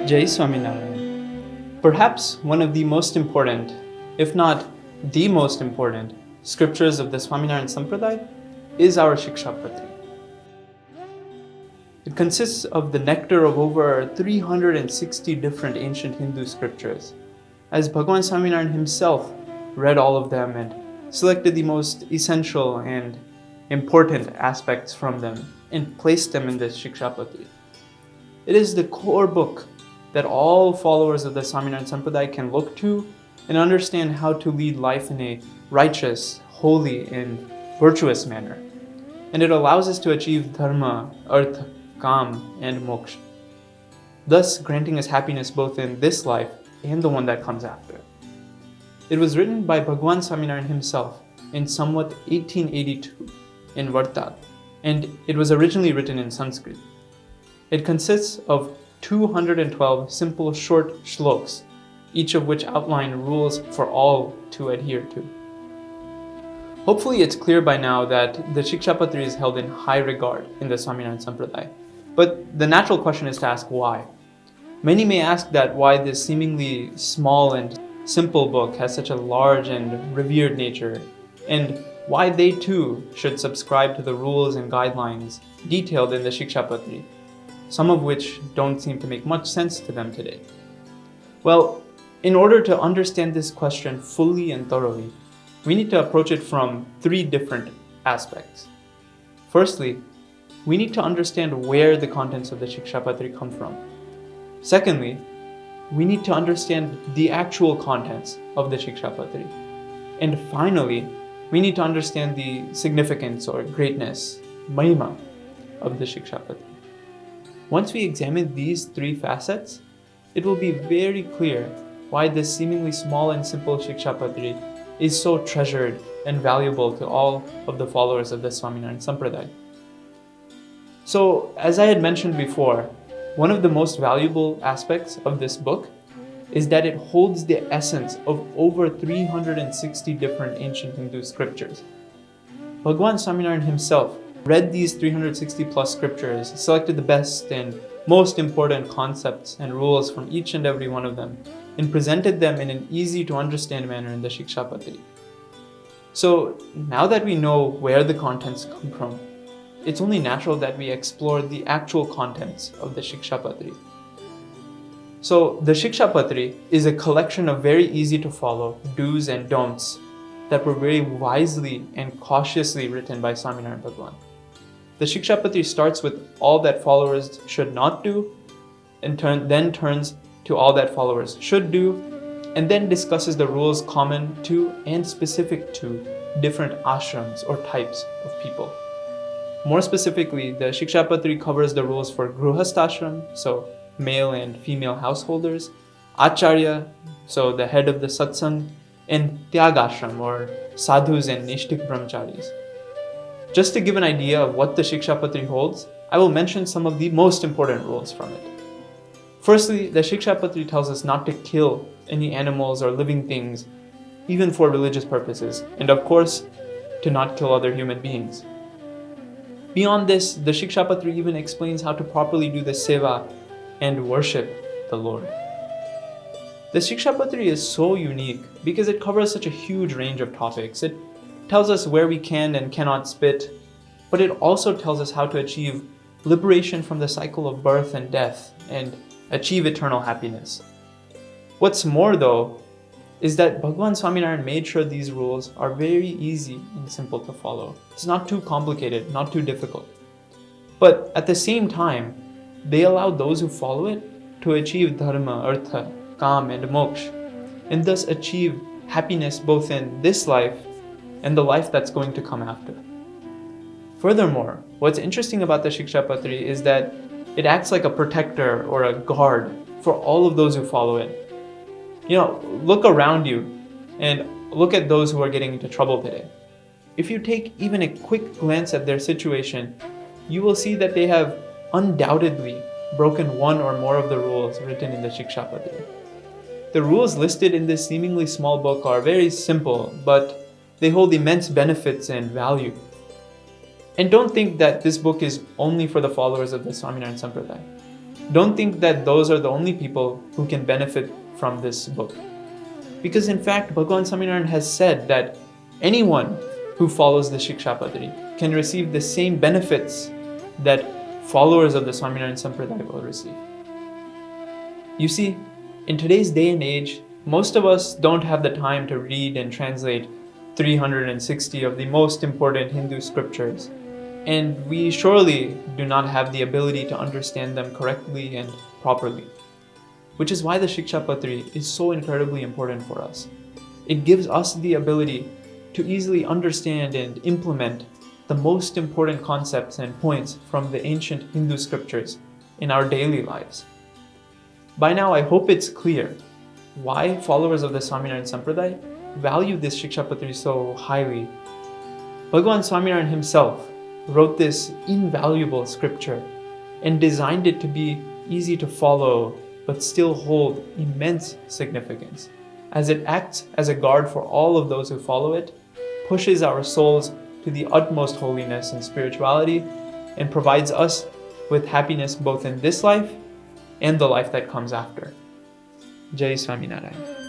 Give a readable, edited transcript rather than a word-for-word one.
Jai Swaminarayan. Perhaps one of the most important, if not the most important, scriptures of the Swaminarayan Sampradaya is our Shikshapatri. It consists of the nectar of over 360 different ancient Hindu scriptures, as Bhagavan Swaminarayan himself read all of them and selected the most essential and important aspects from them and placed them in this Shikshapatri. It is the core book that all followers of the Swaminarayan Sampradaya can look to and understand how to lead life in a righteous, holy, and virtuous manner. And it allows us to achieve dharma, artha, kam, and moksha, thus granting us happiness both in this life and the one that comes after. It was written by Bhagavan Swaminarayan himself in somewhat 1882 in Vartad, and it was originally written in Sanskrit. It consists of 212 simple short shloks, each of which outline rules for all to adhere to. Hopefully it's clear by now that the Shikshapatri is held in high regard in the Swaminarayan Sampradaya. But the natural question is to ask why. Many may ask that why this seemingly small and simple book has such a large and revered nature, and why they too should subscribe to the rules and guidelines detailed in the Shikshapatri, some of which don't seem to make much sense to them today. Well, in order to understand this question fully and thoroughly, we need to approach it from three different aspects. Firstly, we need to understand where the contents of the Shikshapatri come from. Secondly, we need to understand the actual contents of the Shikshapatri. And finally, we need to understand the significance or greatness, mahima, of the Shikshapatri. Once we examine these three facets, it will be very clear why this seemingly small and simple Shikshapatri is so treasured and valuable to all of the followers of the Swaminarayan Sampradaya. So, as I had mentioned before, one of the most valuable aspects of this book is that it holds the essence of over 360 different ancient Hindu scriptures. Bhagavan Swaminarayan himself read these 360 plus scriptures, selected the best and most important concepts and rules from each and every one of them, and presented them in an easy to understand manner in the Shikshapatri. So now that we know where the contents come from, it's only natural that we explore the actual contents of the Shikshapatri. So the Shikshapatri is a collection of very easy to follow do's and don'ts that were very wisely and cautiously written by Swaminarayan Bhagavan. The Shikshapatri starts with all that followers should not do, and then turns to all that followers should do, and then discusses the rules common to and specific to different ashrams or types of people. More specifically, the Shikshapatri covers the rules for Gruhastashram, so male and female householders, Acharya, so the head of the satsang, and Tyagashram, or sadhus and nishtik brahmacharis. Just to give an idea of what the Shikshapatri holds, I will mention some of the most important rules from it. Firstly, the Shikshapatri tells us not to kill any animals or living things, even for religious purposes, and of course, to not kill other human beings. Beyond this, the Shikshapatri even explains how to properly do the seva and worship the Lord. The Shikshapatri is so unique because it covers such a huge range of topics. It tells us where we can and cannot spit, but it also tells us how to achieve liberation from the cycle of birth and death and achieve eternal happiness. What's more though, is that Bhagavan Swaminarayan made sure these rules are very easy and simple to follow. It's not too complicated, not too difficult. But at the same time, they allow those who follow it to achieve dharma, artha, kam, and moksha, and thus achieve happiness both in this life and the life that's going to come after. Furthermore, what's interesting about the Shikshapatri is that it acts like a protector or a guard for all of those who follow it. Look around you and look at those who are getting into trouble today. If you take even a quick glance at their situation, you will see that they have undoubtedly broken one or more of the rules written in the Shikshapatri. The rules listed in this seemingly small book are very simple, but they hold immense benefits and value. And don't think that this book is only for the followers of the Swaminarayan Sampradaya. don't think that those are the only people who can benefit from this book. Because in fact, Bhagavan Swaminarayan has said that anyone who follows the Shikshapatri can receive the same benefits that followers of the Swaminarayan Sampradaya will receive. You see, in today's day and age, most of us don't have the time to read and translate 360 of the most important Hindu scriptures, and we surely do not have the ability to understand them correctly and properly. Which is why the Shikshapatri is so incredibly important for us. It gives us the ability to easily understand and implement the most important concepts and points from the ancient Hindu scriptures in our daily lives. By now, I hope it's clear why followers of the Swaminarayan Sampradaya value this Shikshapatri so highly. Bhagavan Swaminarayan himself wrote this invaluable scripture and designed it to be easy to follow but still hold immense significance, as it acts as a guard for all of those who follow it, pushes our souls to the utmost holiness and spirituality, and provides us with happiness both in this life and the life that comes after. Jai Swaminarayan.